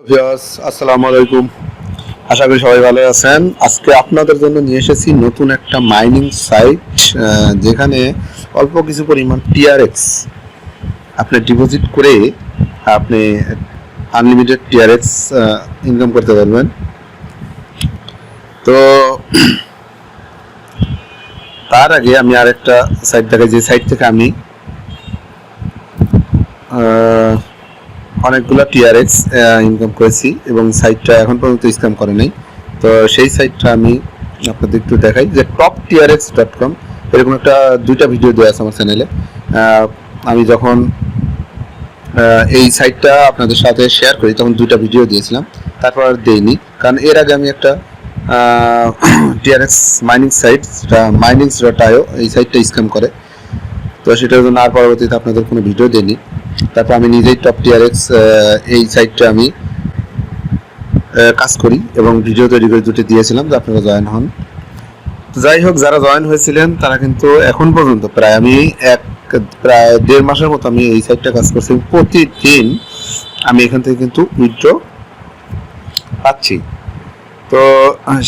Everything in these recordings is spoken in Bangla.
ভিউয়ার্স আসসালামু আলাইকুম। আশা করি সবাই ভালো আছেন। আজকে আপনাদের জন্য নিয়ে এসেছি নতুন একটা মাইনিং সাইট, যেখানে অল্প কিছু পরিমাণ টিআরএক্স আপনি ডিপোজিট করে আপনি আনলিমিটেড টিআরএক্স ইনকাম করতে পারবেন। তো তার আগে আমি আরেকটা সাইট দেখাই, যে সাইট থেকে আমি অনেকগুলো টিআরএক্স ইনকাম করেছি এবং সাইটটা এখন পর্যন্ত স্ক্যাম করে নাই। তো সেই সাইটটা আমি আপনাদের একটু দেখাই, যে TRX.com এরকম একটা দুইটা ভিডিও দেওয়া আছে আমার চ্যানেলে। আমি যখন এই সাইটটা আপনাদের সাথে শেয়ার করি তখন দুইটা ভিডিও দিয়েছিলাম, তারপর আর দেইনি, কারণ এর আগে আমি একটা টিআরএক্স মাইনিং সাইট, যেটা মাইনিংস.io, এই সাইটটা স্ক্যাম করে। তো সেটার জন্য আর পরবর্তীতে আপনাদের কোনো ভিডিও দেইনি। তারপর আমি নিজেই টপ টিআরএক্স এই সাইটটা আমি কাজ করি এবং ভিডিও তৈরি করে দুটো দিয়েছিলাম, যে আপনারা জয়েন হন। তো যাই হোক, যারা জয়েন হয়েছিলেন তারা কিন্তু এখন পর্যন্ত প্রায় 1.5 মাসের মতো আমি এই সাইটটা কাজ করছি। প্রতিদিন আমি এখান থেকে কিন্তু উইথড্র পাচ্ছি। তো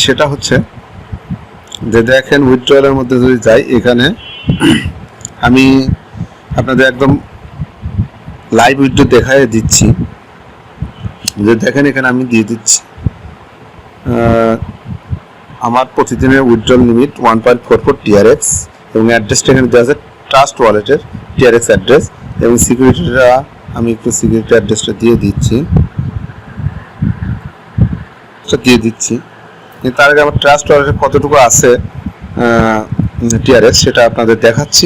সেটা হচ্ছে যে দেখেন, উইথড্রয়ালের মধ্যে যদি যাই, এখানে আমি আপনাদের একদম লাইভ উইথড্র দেখায় দিচ্ছি, যে দেখেন এখানে আমি দিয়ে দিচ্ছি আমার প্রতিদিনের উইথড্রল লিমিট 1.44 টিআরএক্স, এবং অ্যাড্রেসটা এখানে দেওয়া আছে ট্রাস্ট ওয়ালেটের টিআরএক্স অ্যাড্রেস, এবং সিকিউরিটিটা আমি একটু সিকিউরিটি অ্যাড্রেসটা দিয়ে দিচ্ছি। তার আগে আমার ট্রাস্ট ওয়ালেটে কতটুকু আছে টিআরএক্স সেটা আপনাদের দেখাচ্ছি,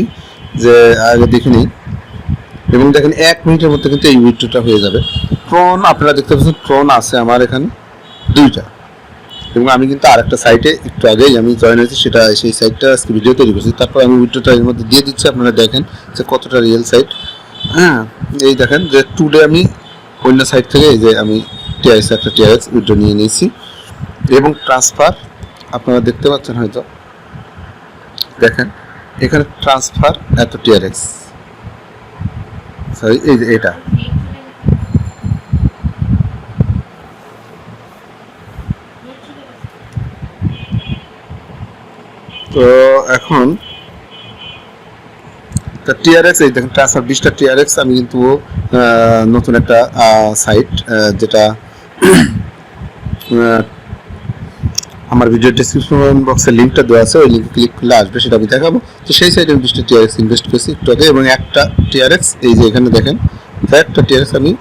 যে আগে দেখে নিই। এবং দেখেন 1 মিনিটের মধ্যে কিন্তু এই উইথড্রটা হয়ে যাবে। ট্রন আপনারা দেখতে পাচ্ছেন, ট্রন আছে আমার এখানে 2টা, এবং আমি কিন্তু আরেকটা সাইটে একটু আগেই আমি জয়েন হয়েছি, সেটা সেই সাইটটা আজকে ভিডিও তৈরি করছি। তারপর আমি উইথড্রটা এর মধ্যে দিয়ে দিচ্ছি, আপনারা দেখেন যে কতটা রিয়েল সাইট। হ্যাঁ, এই দেখেন যে টুডে আমি অন্য সাইট থেকে এই যে আমি একটা টিআরএক্স উইথড্র নিয়ে নিয়েছি, এবং ট্রান্সফার আপনারা দেখতে পাচ্ছেন হয়তো, দেখেন এখানে ট্রান্সফার এত টিআরএক্স, সরি এই যে এটা। তো এখন টিআরএক্স এই দেখেন ট্রান্সফার 20টা টিআরএক্স আমি কিন্তু নতুন একটা সাইট, যেটা আমার ভিডিও ডেসক্রিপশন বক্সে লিঙ্কটা দেওয়া আছে, ওই লিঙ্কে ক্লিক করলে আসবে, সেটা আমি দেখাবো। তো সেই সাইটে আমি 20টা টিআরএক্স ইনভেস্ট করেছি একটু আগে, এবং একটা টিআরএক্স এই যে এখানে দেখেন, একটা টিআরএক্স আমি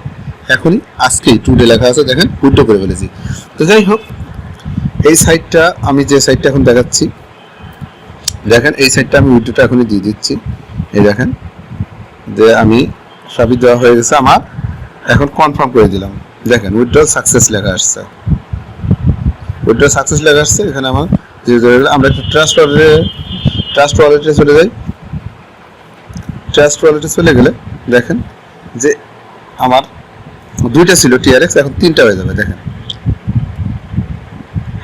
এখনই আজকেই টুডে লেখা আছে, দেখেন উইথড্র করে ফেলেছি। তো যাই হোক, এই সাইটটা আমি যে সাইটটা এখন দেখাচ্ছি, দেখেন এই সাইটটা আমি উইথড্রটা এখনই দিয়ে দিচ্ছি। এই দেখেন যে আমি সবই দেওয়া হয়ে গেছে, আমার এখন কনফার্ম করে দিলাম। দেখেন উইথড্রল সাকসেস লেখা আসছে, উইথড্রল সাকসেস লেখা আসছে এখানে আমার। আমরা একটু ট্রাস্ট ওয়ালেটে চলে যাই। ট্রাস্ট ওয়ালেটে চলে গেলে দেখেন যে আমার 2টা ছিল টিআরএক্স, এখন 3টা হয়ে যাবে। দেখেন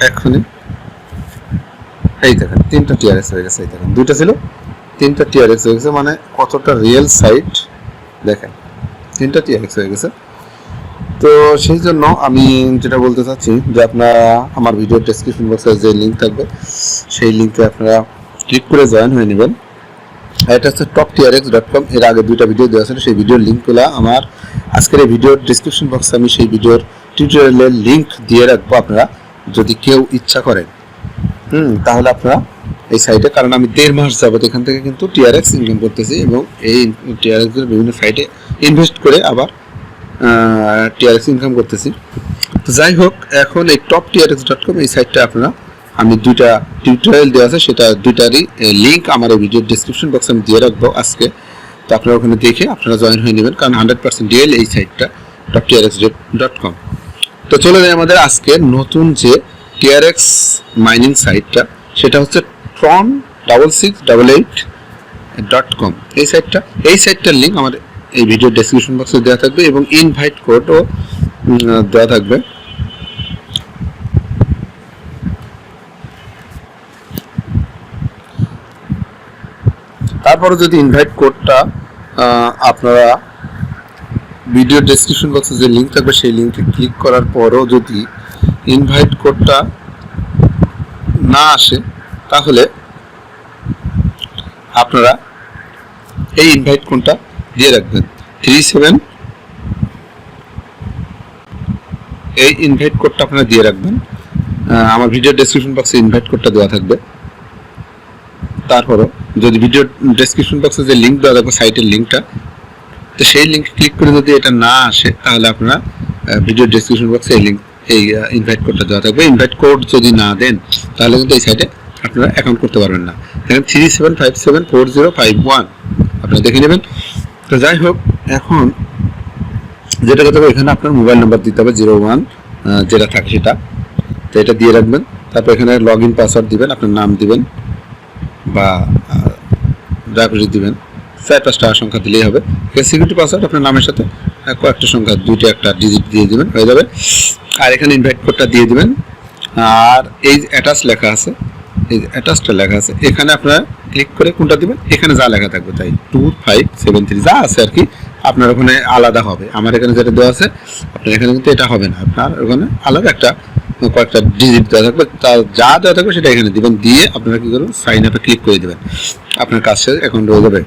এখনই এই দেখেন 3টা টিআরএক্স হয়ে গেছে। এই দেখেন 2টা ছিল, 3টা টিআরএক্স হয়ে গেছে, মানে কতটা রিয়েল সাইট। দেখেন 3টা টিআরএক্স হয়ে গেছে। তো সেই জন্য আমি যেটা বলতে চাচ্ছি, যে আপনারা আমার ভিডিও ডেসক্রিপশন বক্সে যে লিঙ্ক থাকবে সেই লিঙ্কে আপনারা ক্লিক করে জয়েন হয়ে নেবেন। এটা হচ্ছে TRX.com। এর আগে 2টা ভিডিও দেওয়া ছিল, সেই ভিডিওর লিঙ্কগুলো আমার আজকের এই ভিডিওর ডেসক্রিপশন বক্সে আমি সেই ভিডিওর টিউটোরিয়ালের লিঙ্ক দিয়ে রাখবো। আপনারা যদি কেউ ইচ্ছা করেন তাহলে আপনারা এই সাইটে, কারণ আমি 1.5 মাস যাবত এখান থেকে কিন্তু টিআরএক্স ইনকাম করতেছি, এবং এই টিআরএক্স এর বিভিন্ন সাইটে ইনভেস্ট করে আবার টিআরএক্স ইনকাম করতেছি। তো যাই হোক, এখন এই TRX.com এই সাইটটা আপনারা, আমি 2টা টিউটোরিয়াল দেওয়া আছে, সেটা 2টারই লিঙ্ক আমার এই ভিডিওর ডেসক্রিপশন বক্সে আমি দিয়ে রাখবো আজকে। তো আপনারা ওখানে দেখে আপনারা জয়েন হয়ে নেবেন, কারণ 100% রিয়েল এই সাইটটা TRX.com। তো চলে যায় আমাদের আজকে নতুন যে টিআরএক্স মাইনিং সাইটটা, সেটা হচ্ছে tron6688.com। এই সাইটটার লিঙ্ক আমার এই ভিডিও ডেসক্রিপশন বক্সে দেওয়া থাকবে, এবং ইনভাইট কোডও দেওয়া থাকবে। তারপরে যদি ইনভাইট কোডটা আপনারা ভিডিও ডেসক্রিপশন বক্সে যে লিঙ্ক থাকবে সেই লিঙ্কে ক্লিক করার পরও যদি ইনভাইট কোডটা না আসে, তাহলে আপনারা এই ইনভাইট কোডটা দিয়ে রাখবেন 37। এই ইনভাইট কোডটা আপনারা দিয়ে রাখবেন। আমার ভিডিও ডেসক্রিপশন বক্সে ইনভাইট কোডটা দেওয়া থাকবে। তারপরও যদি ভিডিও ডেসক্রিপশন বক্সে যে লিঙ্ক দেওয়া থাকবে সাইটের লিঙ্কটা, তো সেই লিঙ্ক ক্লিক করে যদি এটা না আসে, তাহলে আপনারা ভিডিও ডেসক্রিপশন বক্সে এই ইনভাইট কোডটা দেওয়া থাকবে। ইনভাইট কোড যদি না দেন, তাহলে কিন্তু এই সাইটে আপনারা অ্যাকাউন্ট করতে পারবেন না। দেখেন 37574051 আপনারা দেখে নেবেন। তো যাই হোক, এখন যেটা কথা, এখানে আপনার মোবাইল নাম্বার দিতে হবে 01 যেটা থাকে সেটা, তো এটা দিয়ে রাখবেন। তারপর এখানে লগ ইন পাসওয়ার্ড দিবেন, আপনার নাম দিবেন বা যা খুশি দিবেন, 4-5টা সংখ্যা দিলেই হবে। সিকিউরিটি পাসওয়ার্ড আপনার নামের সাথে কয়েকটা সংখ্যা, 2টা একটা ডিজিট দিয়ে দিবেন, হয়ে যাবে। আর এখানে ইনভাইট কোডটা দিয়ে দিবেন। আর এই অ্যাটাচ লেখা আছে, এই অ্যাটাচটা লেখা আছে, এখানে আপনারা ক্লিক করে কোনটা দিবেন, এখানে যা লেখা থাকবে তাই 2573 যা আছে আর কি, আপনার ওখানে আলাদা হবে। আমার এখানে যেটা দেওয়া আছে, আপনার এখানে কিন্তু এটা হবে না, আপনার ওখানে আলাদা একটা কয়েকটা ডিজিট দেওয়া থাকবে, তার যা দেওয়া থাকবে সেটা এখানে দিবেন। দিয়ে আপনারা কি করবেন, সাইন আপে ক্লিক করে দেবেন, আপনার কাজ শেষ, অ্যাকাউন্ট হয়ে যাবে।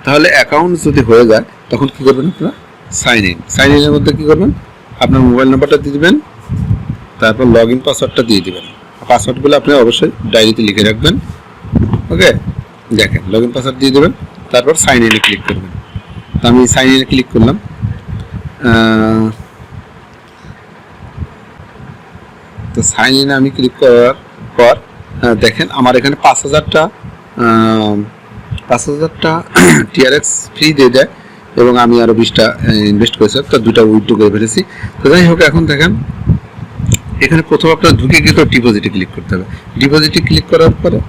তাহলে অ্যাকাউন্ট যদি হয়ে যায়, তখন কি করবেন আপনারা, সাইন ইনের মধ্যে কি করবেন, আপনার মোবাইল নাম্বারটা দিয়ে দিবেন, তারপর লগ ইন পাসওয়ার্ডটা দিয়ে দিবেন। পাসওয়ার্ডগুলো আপনি অবশ্যই ডায়েরিতে লিখে রাখবেন। ওকে, দেখেন লগ ইন পাসওয়ার্ড দিয়ে দেবেন, তারপর সাইন ইনে ক্লিক করবেন। তো আমি সাইন ইনে ক্লিক করলাম। তো সাইন ইনে আমি ক্লিক করার পর দেখেন আমার এখানে 5000টা TRX ফ্রি দিয়ে দেয়, এবং আমি আরও 20টা ইনভেস্ট করেছি, তো 2টা উইথড্র করে ফেলেছি। তো যাই হোক, এখন দেখেন এখানে প্রথম আপনার ঢুকে গিয়ে তো ডিপোজিটে ক্লিক করতে হবে। ডিপোজিটে ক্লিক করার পরে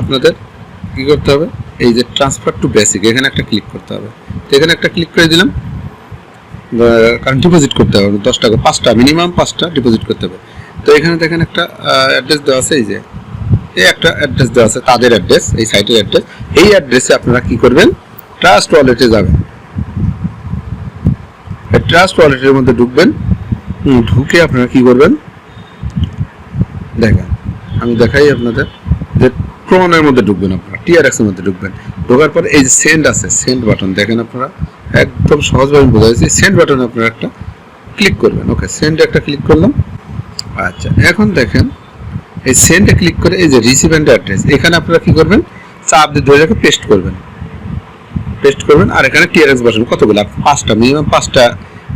আপনাদের কী করতে হবে, এই যে ট্রান্সফার টু বেসিক, এখানে একটা ক্লিক করতে হবে। তো এখানে একটা ক্লিক করে দিলাম, কারণ ডিপোজিট করতে হবে 10 টাকা, 5টা মিনিমাম 5টা ডিপোজিট করতে হবে। তো এখানে দেখেন একটা অ্যাড্রেস দেওয়া আছে, এই যে এই একটা অ্যাড্রেস দেওয়া আছে, তাদের অ্যাড্রেস, এই সাইটের অ্যাড্রেস। এই অ্যাড্রেসে আপনারা কি করবেন, ট্রাস্ট ওয়ালেটে যাবেন। ট্রাস্ট ওয়ালেটের মধ্যে ঢুকবেন, ঢুকে আপনারা কি করবেন, দেখেন আমি দেখাই আপনাদের, যে ট্রনের মধ্যে ঢুকবেন, আপনারা TRX এর মধ্যে ঢুকবেন। ঢোকার পর এই যে সেন্ড আছে, সেন্ড বাটন দেখেন, আপনারা একদম সহজভাবে বোঝা যাচ্ছে, সেন্ড বাটনে আপনারা একটা ক্লিক করবেন। ওকে, সেন্ডে একটা ক্লিক করলাম। আচ্ছা, এখন দেখেন এই সেন্ডে ক্লিক করে এই যে রিসিভেন্ট অ্যাড্রেস, এখানে আপনারা কি করবেন, চাপ দিয়ে ধরে রেখে পেস্ট করবেন। আর এখানে TRX বসান, কতগুলো, 5টা মিনিমাম 5টা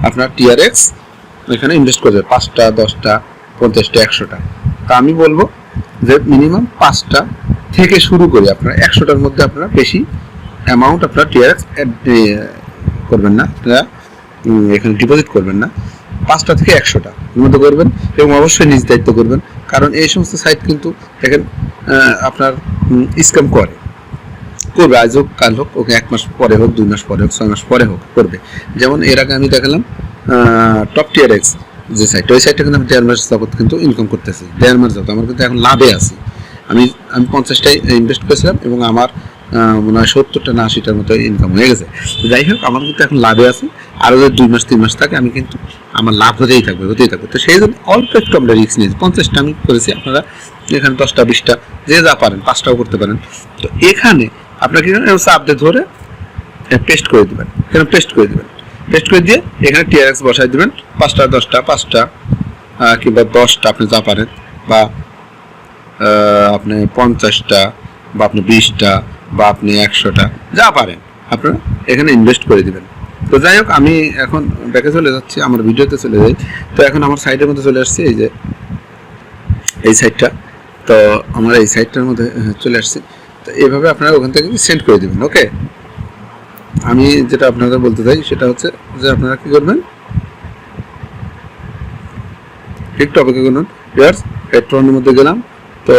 আপনার TRX এখানে ইনভেস্ট করবে, 5টা 10টা 50টা 100টা। তা আমি বলবো যে মিনিমাম 5টা থেকে শুরু করে আপনারা 100টার মধ্যে আপনারা বেশি অ্যামাউন্ট আপনারা TRX করবেন না, আপনারা এখানে ডিপোজিট করবেন না। 5টা থেকে 100টা এর মধ্যে করবেন, এবং অবশ্যই নিজ দায়িত্ব করবেন, কারণ এই সমস্ত সাইট কিন্তু দেখেন আপনার স্ক্যাম করবে, আজ হোক কাল হোক, ওকে 1 মাস পরে হোক, 2 মাস পরে হোক, 6 মাস পরে হোক করবে। যেমন এর আগে আমি দেখালাম টপ TRX যে সাইট, ওই সাইটটা কিন্তু আমি 1.5 মাস যাবত কিন্তু ইনকাম করতেছি, 1.5 মাস যাবত আমার কিন্তু এখন লাভে আছি। আমি 50টাই ইনভেস্ট করেছিলাম, এবং আমার মনে হয় 70টা না 80টার মতো ইনকাম হয়ে গেছে। যাই হোক, আমার কিন্তু এখন লাভে আছে, আরও যদি 2 মাস 3 মাস থাকে, আমি কিন্তু আমার লাভ হতেই থাকবে। তো সেই জন্য অল্প একটু আমরা রিস্ক নিয়েছি। 50টা আমি করেছি, আপনারা এখানে 10টা 20টা যে যা পারেন, 5টাও করতে পারেন। তো এখানে আপনার কি চাপ দিয়ে ধরে পেস্ট করে দেবেন, এখানে পেস্ট করে দিয়ে এখানে TRX বসাই দেবেন, 5টা 10টা 5টা কিংবা 10টা আপনি যা পারেন, বা আপনি 50টা, বা আপনি 20টা, বা আপনি 100টা যা পারেন আপনারা এখানে ইনভেস্ট করে দিবেন। তো যাই হোক, আমি এখন ব্যাকে চলে যাচ্ছি, আমার ভিডিওতে চলে যাই। তো এখন আমার সাইটের মধ্যে চলে আসছি, এই যে এই সাইটটা, তো আমার এই সাইটটার মধ্যে চলে আসছি। তো এইভাবে আপনারা ওখান থেকে সেন্ড করে দেবেন। ওকে, আমি যেটা আপনাদের বলতে চাই সেটা হচ্ছে যে আপনারা কি করবেন, একটু অপেক্ষা করুন। পেট্রোলের মধ্যে গেলাম, তো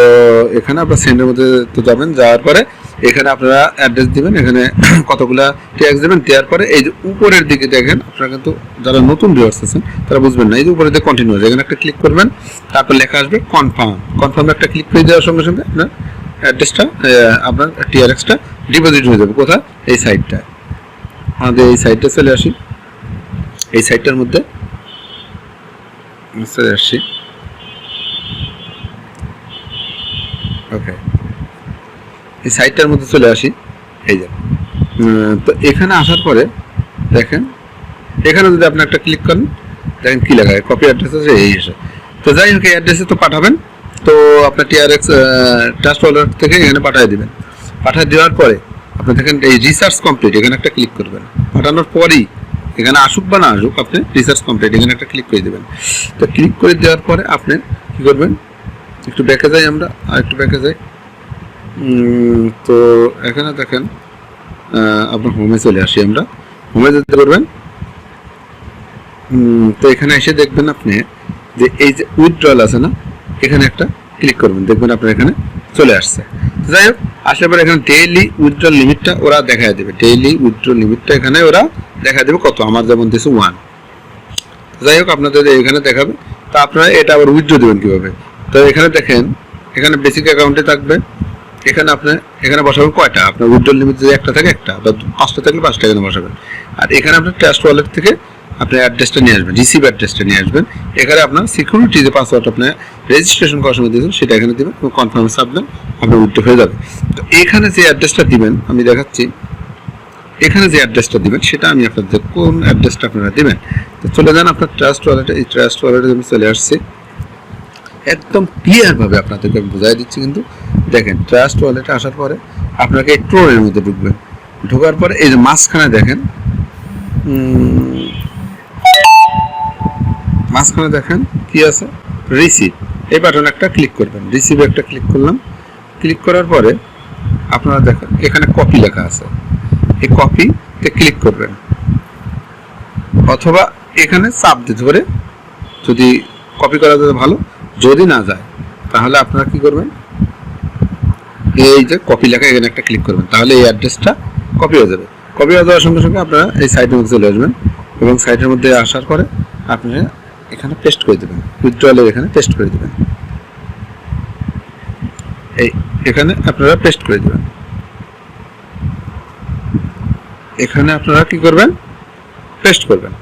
এখানে আপনার সেন্ডের মধ্যে তো যাবেন, যাওয়ার পরে এখানে আপনারা অ্যাড্রেস দিবেন, এখানে কতগুলা TRX দেবেন, দেওয়ার পরে এই যে উপরের দিকে দেখেন, আপনারা কিন্তু যারা নতুন ভিউয়ার্স আছেন তারা বুঝবেন না, এই যে উপরের দিকে কন্টিনিউয়াস, এখানে একটা ক্লিক করবেন, তারপর লেখা আসবে কনফার্ম একটা ক্লিক করে দেওয়ার সঙ্গে সঙ্গে আপনার অ্যাড্রেসটা, আপনার TRXটা ডিপোজিট হয়ে যাবে। কোথায়, এই সাইটটা। আমাদের এই সাইডটা চলে আসি, এই সাইডটার মধ্যে চলে আসছি। ওকে, এই সাইডটার মধ্যে চলে আসি। এই যে তো এখানে আসার পরে দেখেন, এখানে যদি আপনি একটা ক্লিক করেন, দেখেন কি লেখা হয়, কপি অ্যাড্রেস আছে, এই এসে। তো যাই হোক, এই অ্যাড্রেসে তো পাঠাবেন। তো আপনার TRX ট্রাস্ট ওয়ালেট থেকে এখানে পাঠিয়ে দেবেন। পাঠিয়ে দেওয়ার পরে আপনি দেখেন এই রিসার্চ কমপ্লিট, এখানে একটা ক্লিক করবেন। পাঠানোর পরেই এখানে আসুক বা না আসুক, আপনি রিসার্চ কমপ্লিট এখানে একটা ক্লিক করে দেবেন। তো ক্লিক করে দেওয়ার পরে আপনি কী করবেন, একটু ব্যাকে যাই আমরা, আর একটু ব্যাকে যাই। তো এখানে দেখেন আপনার হোমে চলে আসি আমরা। হোমে যেতে করবেন। তো এখানে এসে দেখবেন আপনি যে এই যে উইথড্রল আছে না, এখানে একটা ক্লিক করবেন, দেখবেন আপনার এখানে চলে আসছে। যাই হোক, আসার পরে এখানে ডেইলি উইথড্রল লিমিটটা ওরা দেখা দেবে। ডেইলি উইথড্রল লিমিটটা এখানে ওরা দেখা দেবে কত, আমার যেমন দিয়েছে 1। যাই হোক, আপনাদের এখানে দেখাবে। তো আপনারা এটা আবার উইথড্র দেবেন কীভাবে, তো এখানে দেখেন, এখানে বেসিক অ্যাকাউন্টে থাকবে। এখানে আপনি এখানে বসাবেন কয়টা, আপনার উইথড্রল লিমিট যদি একটা থাকে একটা, বা 5টা থাকলে 5টা এখানে বসাবেন। আর এখানে আপনার ট্রাস্ট ওয়ালেট থেকে আপনি অ্যাড্রেসটা নিয়ে আসবেন, রিসিভ অ্যাড্রেসটা নিয়ে আসবেন। এখানে আপনার সিকিউরিটি যে পাসওয়ার্ড আপনি রেজিস্ট্রেশন করার সময় দিয়েছেন সেটা এখানে দেবেন, কনফার্ম চাপবেন, আপনার উইথড্র হয়ে যাবে। তো এখানে যে অ্যাড্রেসটা দিবেন আমি দেখাচ্ছি, এখানে যে অ্যাড্রেসটা দিবেন সেটা আমি আপনাদের, কোন অ্যাড্রেসটা আপনারা দিবেন। তো চলে যান আপনার ট্রাস্ট ওয়ালেটে। এই ট্রাস্ট ওয়ালেটে আমি চলে আসছি, একদম ক্লিয়ারভাবে আপনাদেরকে আমি বোঝাই দিচ্ছি। কিন্তু দেখেন, ট্রাস্ট ওয়ালেটে আসার পরে আপনাকে এই ট্রোনের মধ্যে ঢুকবেন। ঢোকার পরে এই যে মাঝখানে দেখেন, মাঝখানে দেখেন কি আছে, রিসিভ, এই বাটনে একটা ক্লিক করবেন। রিসিভে একটা ক্লিক করলাম। ক্লিক করার পরে আপনারা দেখেন এখানে কপি লেখা আছে, এই কপিতে ক্লিক করবেন, অথবা এখানে চাপ দিতে পারে। যদি কপি করা যায় ভালো, যদি না যায় তাহলে আপনারা কি করবেন, এই যে কপি লেখা এখানে একটা ক্লিক করবেন, তাহলে এই অ্যাড্রেসটা কপি হয়ে যাবে। কপি হয়ে যাওয়ার সঙ্গে সঙ্গে আপনারা এই সাইটের মধ্যে চলে আসবেন, এবং সাইটের মধ্যে আসার পরে আপনারা এখানে পেস্ট করে দেবেন, উইথড্রলের এখানে পেস্ট করে দেবেন। এই এখানে আপনারা পেস্ট করে দেবেন। এখানে আপনারা কি করবেন, পেস্ট করবেন।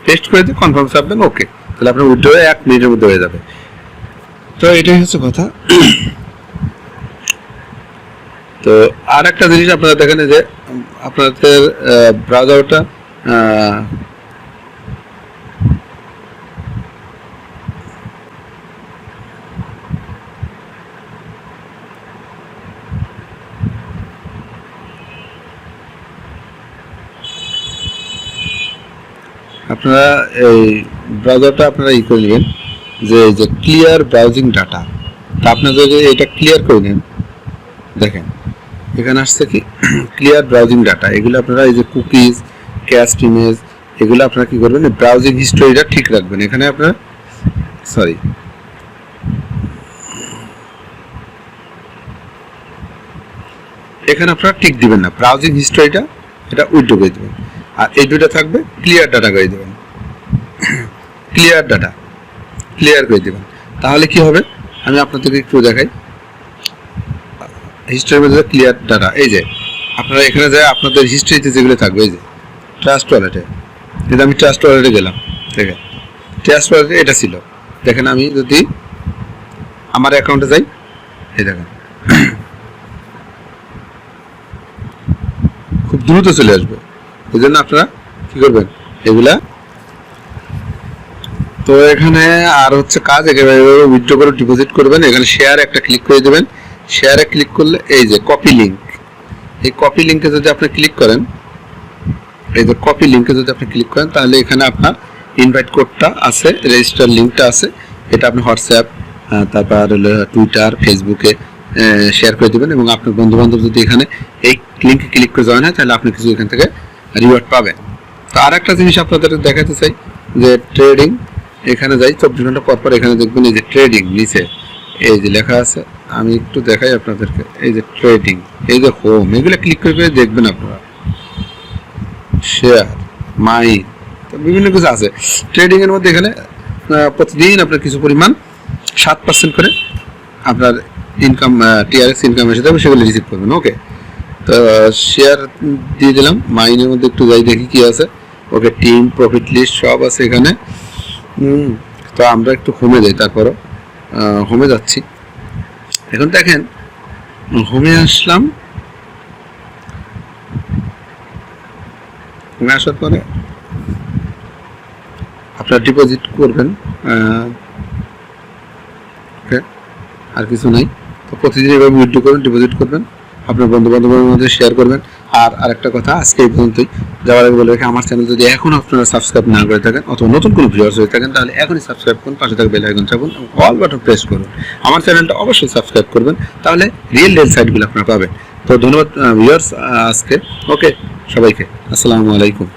পেস্ট করে দিয়ে কনফার্ম চাপবেন, ওকে। তাহলে আপনার উইথড্র 1 মিনিটের মধ্যে হয়ে যাবে। তো এটাই হচ্ছে কথা। তো আর একটা জিনিস আপনারা দেখেন যে আপনাদের ব্রাউজারটা আপনারা এই ব্রাউজারটা আপনারা ই করে নেবেন যে ক্লিয়ার ব্রাউজিং ডাটা। তা আপনারা যদি এটা ক্লিয়ার করে নেন, দেখেন এখানে আসছে কি ক্লিয়ার ব্রাউজিং ডাটা। এগুলো আপনারা এই যে কুকিজ, ক্যাস্ট ইমেজ, এগুলো আপনারা কি করবেন, ব্রাউজিং হিস্টোরিটা ঠিক রাখবেন। এখানে আপনারা এখানে আপনারা ঠিক দিবেন না, ব্রাউজিং হিস্টোরিটা এটা উল্টো করে দেবেন। আর এই দুটো থাকবে ক্লিয়ার ডাটা করে দেবেন, ক্লিয়ার ডাটা ক্লিয়ার করে দেবেন। তাহলে কি হবে, আমি আপনাদেরকে একটু দেখাই। হিস্ট্রির মধ্যে ক্লিয়ার ডাটা, এই যে আপনারা এখানে যায় আপনাদের হিস্ট্রিতে যেগুলো থাকবে, এই যে ট্রাস্ট ওয়ালেটে, এটা আমি ট্রাস্ট ওয়ালেটে গেলাম, ঠিক আছে, ট্রাস্ট ওয়ালেটে এটা ছিল। দেখেন আমি যদি আমার অ্যাকাউন্টে যাই, এই দেখেন খুব দ্রুত চলে আসবে। এই জন্য আপনারা কি করবেন এগুলা। তো এখানে আর হচ্ছে কাজ, একেবারে উইথড্র করে ডিপোজিট করবেন। এখানে শেয়ার একটা ক্লিক করে দেবেন। শেয়ারে ক্লিক করলে এই যে কপি লিঙ্ক, এই কপি লিঙ্কে যদি আপনি ক্লিক করেন, এই যে কপি লিঙ্কে যদি আপনি ক্লিক করেন, তাহলে এখানে আপনার ইনভাইট কোডটা আছে, রেজিস্টার লিঙ্কটা আছে। এটা আপনি হোয়াটসঅ্যাপ, তারপর টুইটার, ফেসবুকে শেয়ার করে দেবেন। এবং আপনার বন্ধু বান্ধব যদি এখানে এই লিঙ্কে ক্লিক করে জয়েন হয়, তাহলে আপনি কিছু এখান থেকে রিওয়ার্ড পাবেন। তো আর একটা জিনিস আপনাদের দেখাতে চাই, যে ট্রেডিং, এখানে যাই 24 ঘন্টা পর পর এখানে দেখবেন এই যে ট্রেডিং নিচে এই যে লেখা আছে, আমি একটু দেখাই আপনাদেরকে। এই যে ট্রেডিং, এই যে হোম, এগুলো ক্লিক করে দেখবেন আপনারা। শেয়ার, মাই, বিভিন্ন কিছু আছে ট্রেডিং এর মধ্যে। এখানে প্রতিদিন আপনার কিছু পরিমাণ 7% করে আপনার ইনকাম, TRX ইনকাম এসে যাবে, সেগুলো রিসিভ করবেন। ওকে, তো শেয়ার দিয়ে দিলাম, মাইনের মধ্যে একটু যাই দেখি কি আছে। ওকে, টিম প্রফিট লিস্ট সব আছে এখানে। তো আমরা একটু হোমে যাই, তারপরও হোমে যাচ্ছি। এখন দেখেন হোমে আসলাম, হোমে আসার পরে আপনারা ডিপোজিট করবেন, ওকে, আর কিছু নাই। তো প্রতিদিন এভাবে উইথড্র করবেন, ডিপোজিট করবেন, আপনার বন্ধু বান্ধবের মধ্যে শেয়ার করবেন। আর আরেকটা কথা, আজকে এই পর্যন্তই। যাওয়ার আগে বলে রেখে, আমার চ্যানেল যদি এখন আপনারা সাবস্ক্রাইব না করে থাকেন অথবা নতুন কোনো ভিউয়ার্স হয়ে থাকেন, তাহলে এখনই সাবস্ক্রাইব করুন, পাশে থাকা বেল আইকন চাপুন এবং অল বাটন প্রেস করুন। আমার চ্যানেলটা অবশ্যই সাবস্ক্রাইব করবেন, তাহলে রিয়েল সাইটগুলো আপনারা পাবেন। তো ধন্যবাদ ভিউয়ার্স আজকে, ওকে, সবাইকে আসসালামু আলাইকুম।